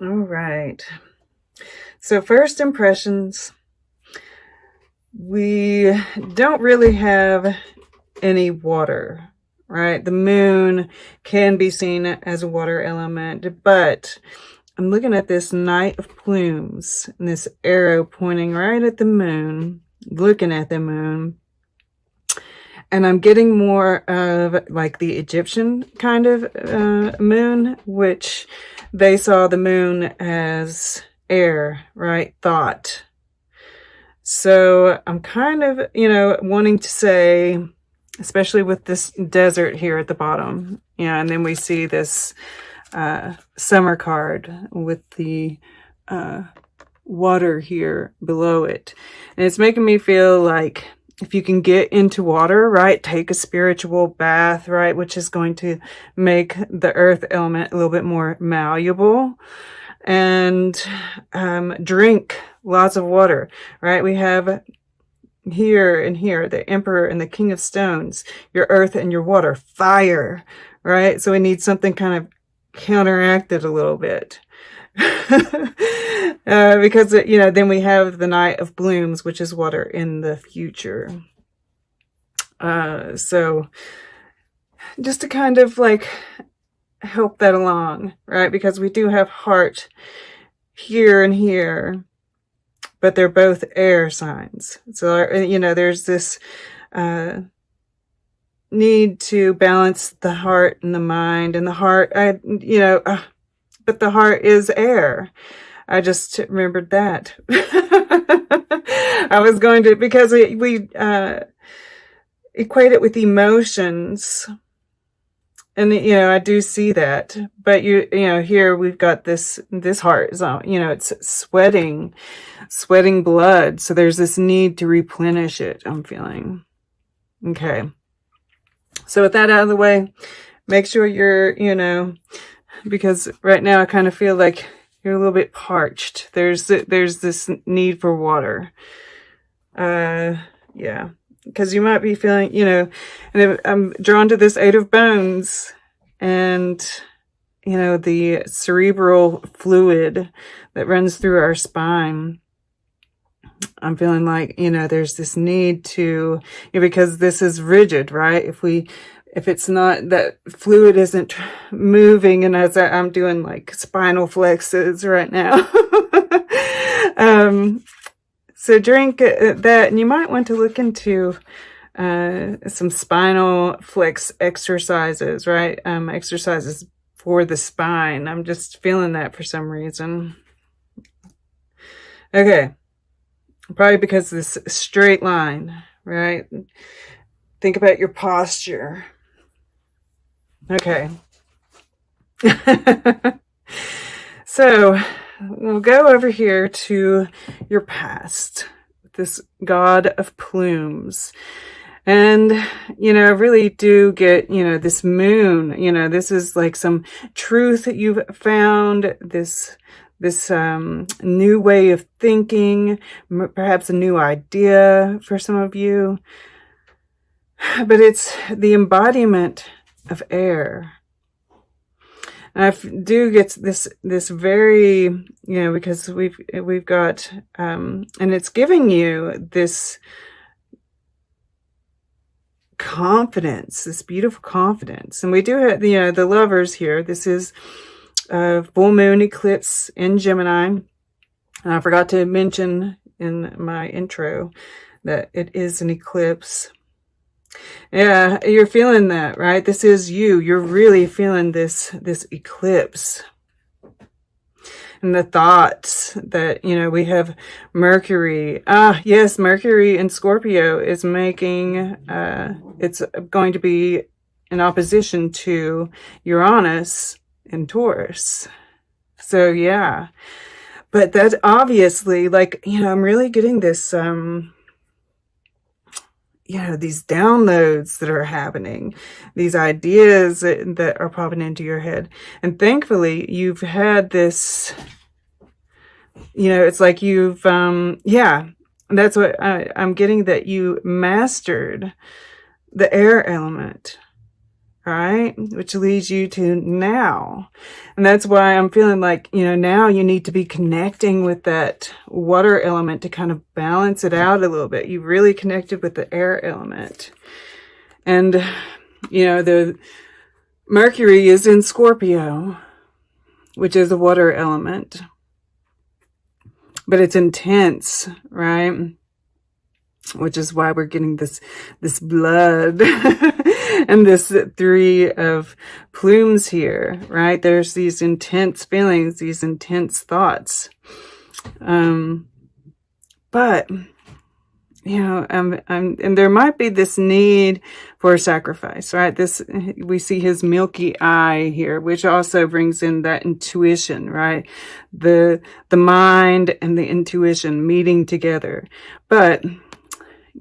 All right. So first impressions, we don't really have any water, right? The moon can be seen as a water element, but I'm looking at this Knight of Plumes and this arrow pointing right at the moon, looking at the moon. And I'm getting more of like the Egyptian kind of moon, which they saw the moon as air, right? Thought. So I'm kind of, wanting to say, especially with this desert here at the bottom, and then we see this summer card with the water here below it. And it's making me feel like if you can get into water, right, take a spiritual bath, right, which is going to make the earth element a little bit more malleable, and drink lots of water, right? We have here and here the Emperor and the King of Stones, your earth and your water, fire, right? So we need something kind of counteracted a little bit. Because, then we have the Knight of Blooms, which is water in the future. So just to kind of like help that along, right? Because we do have heart here and here, but they're both air signs. So, there's this need to balance the heart and the mind, and the heart, but the heart is air. I just remembered that. I was going to, because we equate it with emotions. And, I do see that, but here we've got this heart zone, it's sweating blood. So there's this need to replenish it, I'm feeling. Okay. So with that out of the way, make sure you're, because right now I kind of feel like you're a little bit parched. There's this need for water. Yeah. Because you might be feeling, and I'm drawn to this Eight of Bones and, the cerebral fluid that runs through our spine. I'm feeling like, there's this need to, because this is rigid, right? If it's not, that fluid isn't moving, and as I'm doing like spinal flexes right now. So drink that, and you might want to look into some spinal flex exercises, right? Exercises for the spine. I'm just feeling that for some reason. Okay. Probably because this straight line, right? Think about your posture. Okay. So we'll go over here to your past, this God of Plumes. And, I really do get, this moon, this is like some truth that you've found, this new way of thinking, perhaps a new idea for some of you. But it's the embodiment of air. And I do get this very, because we've got, and it's giving you this confidence, this beautiful confidence. And we do have, the lovers here. This is full moon eclipse in Gemini. And I forgot to mention in my intro that it is an eclipse. Yeah, you're feeling that, right? This is you. You're really feeling this eclipse. And the thoughts that, we have Mercury. Yes, Mercury in Scorpio is making, it's going to be in opposition to Uranus in Taurus. So, yeah. But that's obviously, like, I'm really getting this, these downloads that are happening, these ideas that are popping into your head. And thankfully, you've had this, it's like you've, that's what I'm getting, that you mastered the air element. right? Which leads you to now. And that's why I'm feeling like, now you need to be connecting with that water element to kind of balance it out a little bit. You really connected with the air element. And, the Mercury is in Scorpio, which is a water element. But it's intense, right? Which is why we're getting this blood and this 3 of plumes here, right? There's these intense feelings, these intense thoughts. But, and there might be this need for sacrifice, right? We see his milky eye here, which also brings in that intuition, right? The mind and the intuition meeting together. But,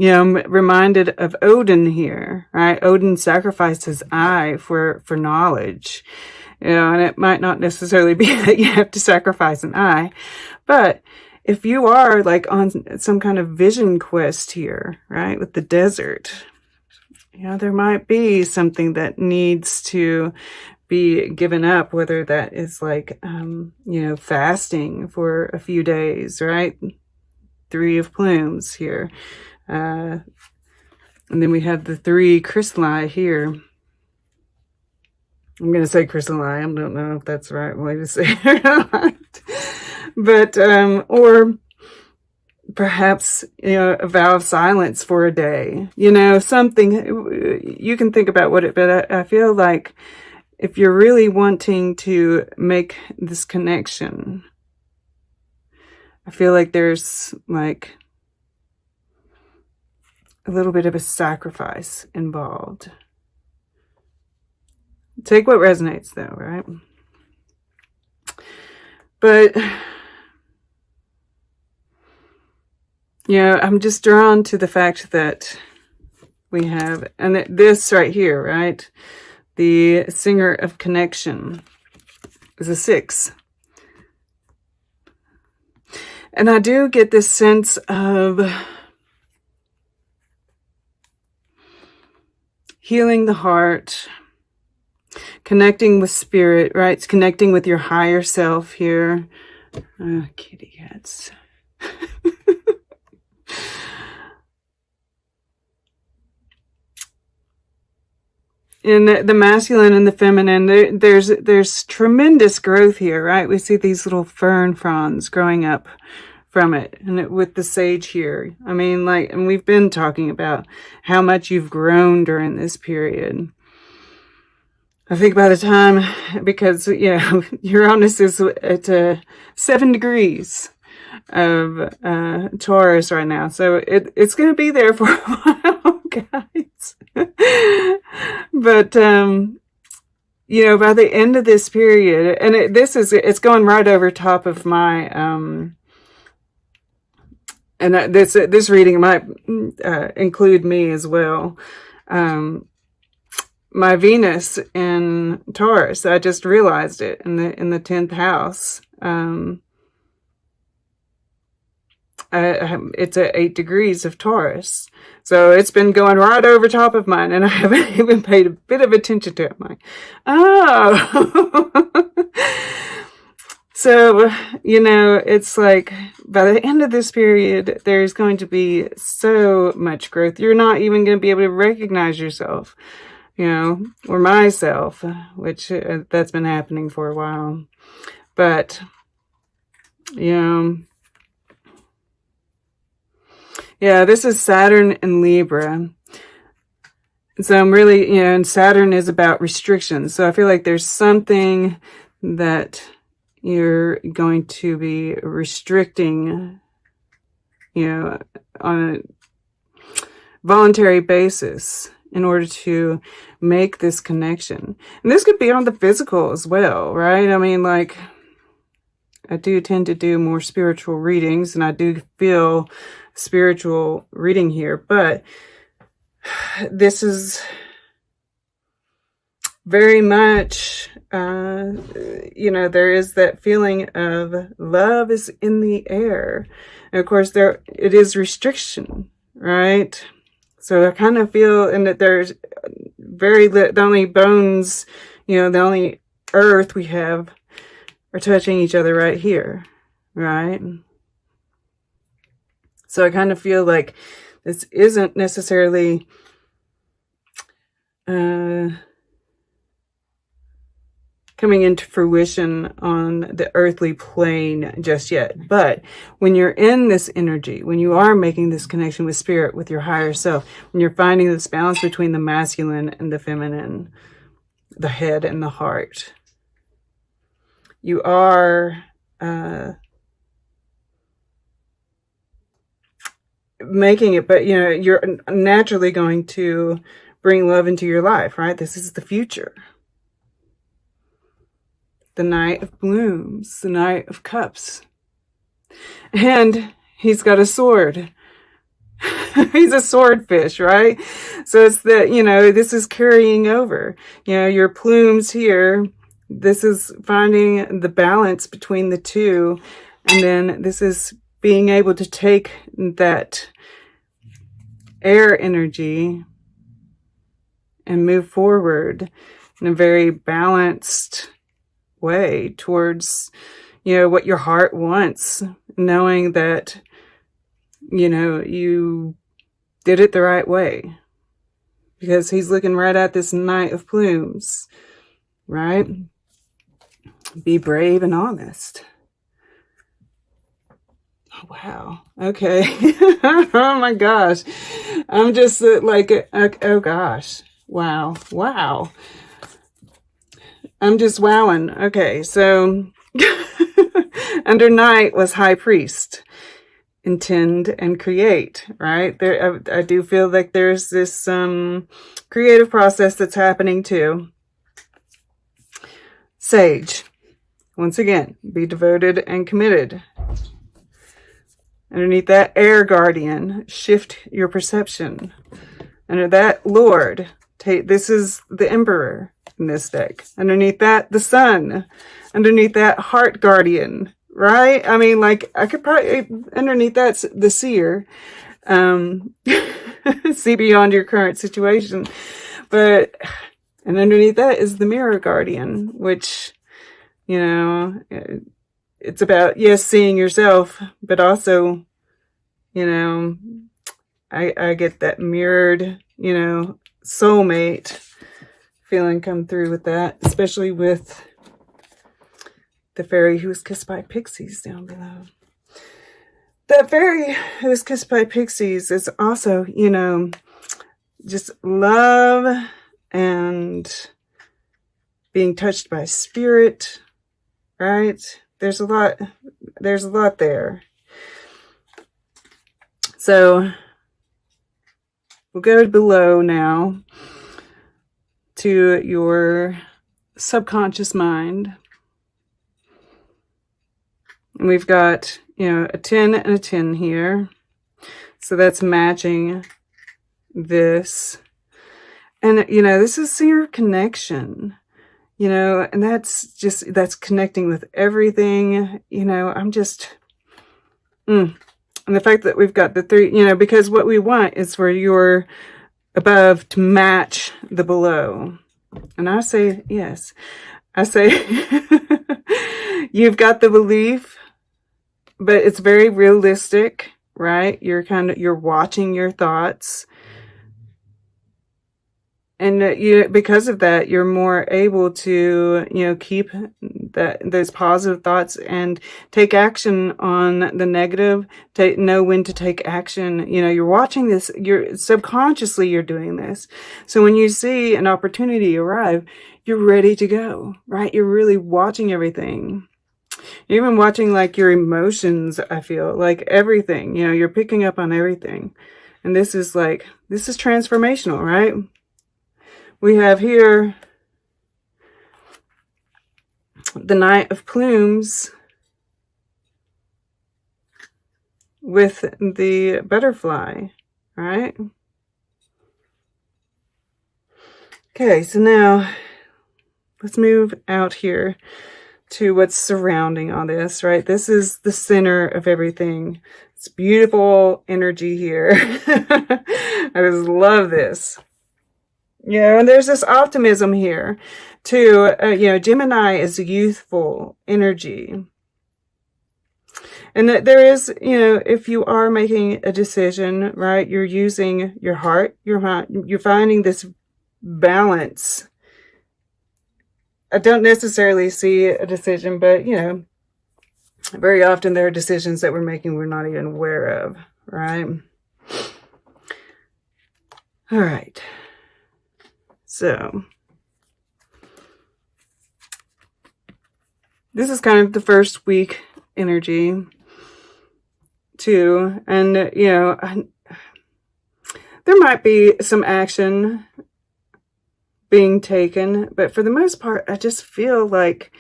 I'm reminded of Odin here, right? Odin sacrificed his eye for knowledge, and it might not necessarily be that you have to sacrifice an eye, but if you are like on some kind of vision quest here, right, with the desert, there might be something that needs to be given up, whether that is like, fasting for a few days, right? 3 of plumes here. And then we have the 3 crystalli here. I'm going to say crystalli. I don't know if that's the right way to say it or not. But, or perhaps, a vow of silence for a day, something you can think about but I feel like if you're really wanting to make this connection, I feel like there's like a little bit of a sacrifice involved. Take what resonates though, right? But, I'm just drawn to the fact that we have, and this right here, right? The singer of connection is a 6. And I do get this sense of healing the heart, connecting with spirit, right? It's connecting with your higher self here. Kitty cats. In the masculine and the feminine, there's tremendous growth here, right? We see these little fern fronds growing up from it, and with the sage here. I mean, and we've been talking about how much you've grown during this period. I think by the time, because, Uranus is at 7 degrees of Taurus right now. So it's going to be there for a while, guys. But, by the end of this period, and it's going right over top of my, and this reading might include me as well. My Venus in Taurus, I just realized it in the 10th house. It's at 8 degrees of Taurus. So it's been going right over top of mine, and I haven't even paid a bit of attention to it. I'm like, oh. So, it's like by the end of this period, there's going to be so much growth. You're not even going to be able to recognize yourself, or myself, which that's been happening for a while. But, yeah, this is Saturn and Libra. So I'm really, and Saturn is about restrictions. So I feel like there's something that you're going to be restricting, on a voluntary basis in order to make this connection. And this could be on the physical as well, right? I mean, I do tend to do more spiritual readings, and I do feel spiritual reading here, but this is very much, there is that feeling of love is in the air. And of course, it is restriction, right? So I kind of feel, and that there's the only bones, the only earth we have are touching each other right here, right? So I kind of feel like this isn't necessarily coming into fruition on the earthly plane just yet. But when you're in this energy, when you are making this connection with spirit, with your higher self, when you're finding this balance between the masculine and the feminine, the head and the heart, you are making it, but you're naturally going to bring love into your life, right? This is the future. The Knight of Blooms, the Knight of Cups. And he's got a sword. He's a swordfish, right? So it's that, this is carrying over. Your plumes here, this is finding the balance between the two. And then this is being able to take that air energy and move forward in a very balanced way towards, what your heart wants, knowing that, you did it the right way, because he's looking right at this Knight of Plumes, right? Be brave and honest. Oh, wow. Okay. Oh my gosh. I'm just like, oh gosh. Wow. Wow. I'm just wowing. Okay, so under Knight was High Priest, intend and create, right? There, I do feel like there's this creative process that's happening too. Sage, once again, be devoted and committed. Underneath that, Air Guardian, shift your perception. Under that, Lord, this is the Emperor in this deck. Underneath that, the Sun. Underneath that, Heart Guardian, right? I mean, like, I could probably, underneath that's the Seer. See beyond your current situation. But, and underneath that is the Mirror Guardian, which, it's about, yes, seeing yourself, but also, I get that mirrored, soulmate feeling come through with that, especially with the fairy who was kissed by pixies down below. That fairy who was kissed by pixies is also, just love and being touched by spirit, right? There's a lot there. So we'll go below now to your subconscious mind. And we've got, a 10 and a 10 here. So that's matching this. And, this is your connection, and that's connecting with everything, I'm just, and the fact that we've got the 3, because what we want is for your above to match the below. And I say, yes, I say, you've got the belief, but it's very realistic, right? You're watching your thoughts. And because of that, you're more able to, keep those positive thoughts and take action on the negative. Know when to take action. You're watching this. You're subconsciously you're doing this. So when you see an opportunity arrive, you're ready to go. Right? You're really watching everything. You're even watching like your emotions. I feel like everything. You're picking up on everything, and this is transformational, right? We have here the Knight of Plumes with the butterfly, right? Okay, so now let's move out here to what's surrounding all this, right? This is the center of everything. It's beautiful energy here. I just love this. You know, and there's this optimism here too. You know, Gemini is youthful energy. And that there is, you know, if you are making a decision, right, you're using your heart, you're finding this balance. I don't necessarily see a decision, but, you know, very often there are decisions that we're making we're not even aware of, right? All right. So this is kind of the first week energy too. And, you know, there might be some action being taken, but for the most part, I just feel like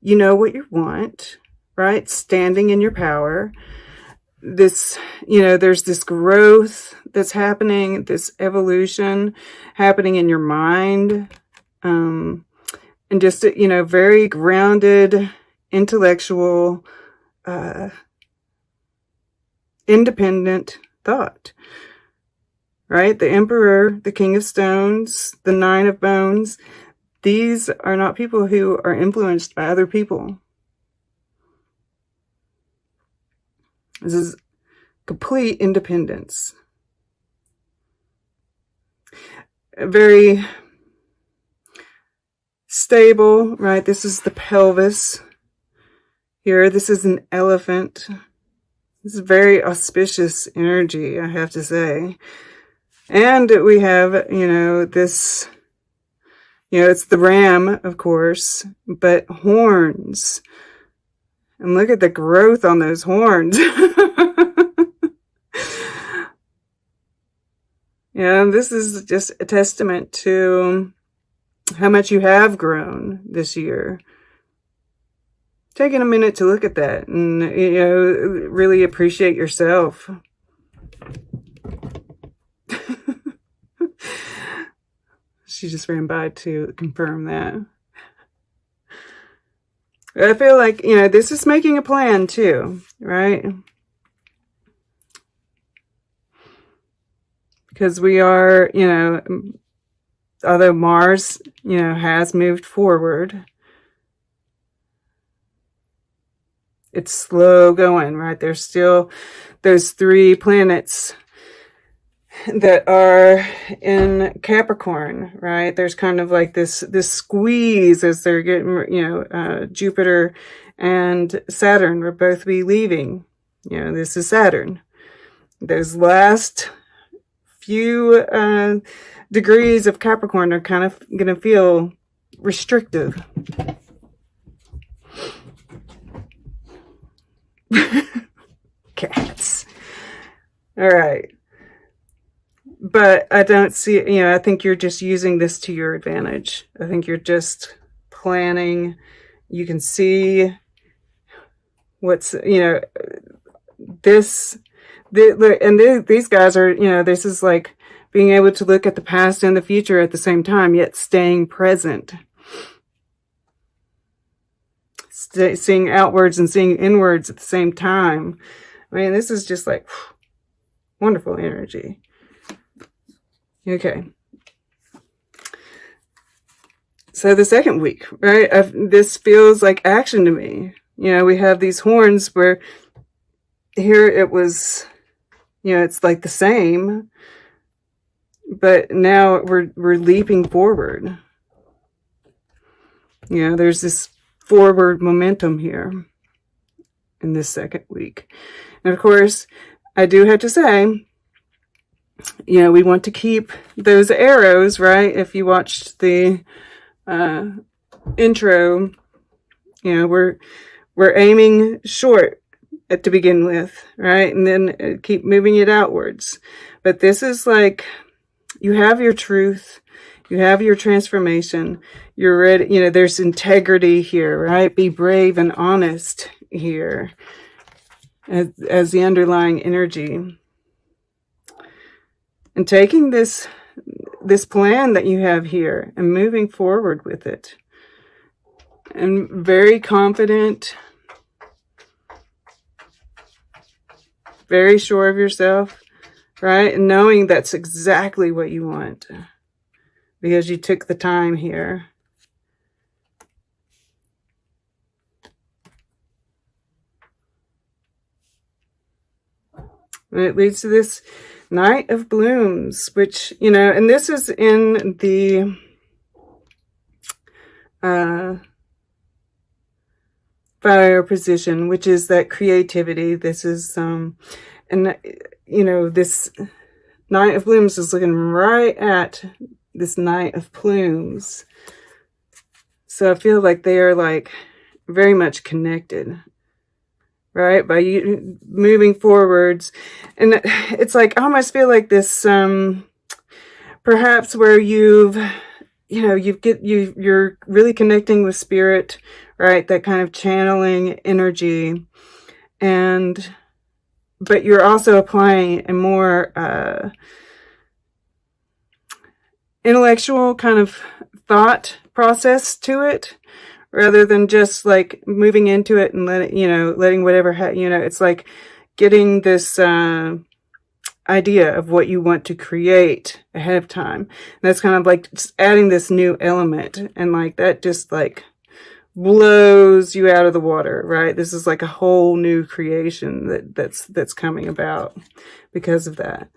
you know what you want, right? Standing in your power. This, you know, there's this growth that's happening, this evolution happening in your mind. And just, you know, very grounded, intellectual, independent thought, right? The Emperor, the King of Stones, the Nine of Bones, these are not people who are influenced by other people. This is complete independence. Very stable, right? This is the pelvis here. This is an elephant. This is very auspicious energy, I have to say. And we have, you know, this, you know, it's the ram, of course, but horns. And look at the growth on those horns. Yeah, this is just a testament to how much you have grown this year. Taking a minute to look at that and, you know, really appreciate yourself. She just ran by to confirm that. I feel like, you know, this is making a plan too, right? Because we are, you know, although Mars, you know, has moved forward, it's slow going, right? There's still those 3 planets that are in Capricorn, right? There's kind of like this squeeze as they're getting, you know, Jupiter and Saturn will both be leaving. You know, this is Saturn. Those last few degrees of Capricorn are kind of going to feel restrictive. Cats. All right. But I don't see, you know, I think you're just using this to your advantage. I think you're just planning. You can see what's, you know, these guys are, you know, this is like being able to look at the past and the future at the same time, yet staying present. Seeing outwards and seeing inwards at the same time. I mean, this is just like wonderful energy. Okay. So the second week, right? This feels like action to me. You know, we have these horns where here it was, you know, it's like the same, but now we're leaping forward. You know, there's this forward momentum here in this second week. And of course, I do have to say, you know, we want to keep those arrows, right? If you watched the intro, you know, we're aiming short to begin with, right? And then keep moving it outwards. But this is like, you have your truth, you have your transformation, you're ready, you know, there's integrity here, right? Be brave and honest here as the underlying energy. And taking this plan that you have here and moving forward with it. and very confident, very sure of yourself, right? And knowing that's exactly what you want because you took the time here. And it leads to this Knight of Blooms, which, you know, and this is in the fire position, which is that creativity. This is, and, you know, this Knight of Blooms is looking right at this Knight of Plumes. So I feel like they are like very much connected, right? By you moving forwards. And it's like, I almost feel like this, perhaps where you're really connecting with spirit, right? That kind of channeling energy. But you're also applying a more, intellectual kind of thought process to it, rather than just like moving into it and letting whatever, it's like getting this, idea of what you want to create ahead of time. And that's kind of like just adding this new element, and like that just like blows you out of the water, right? This is like a whole new creation that's coming about because of that.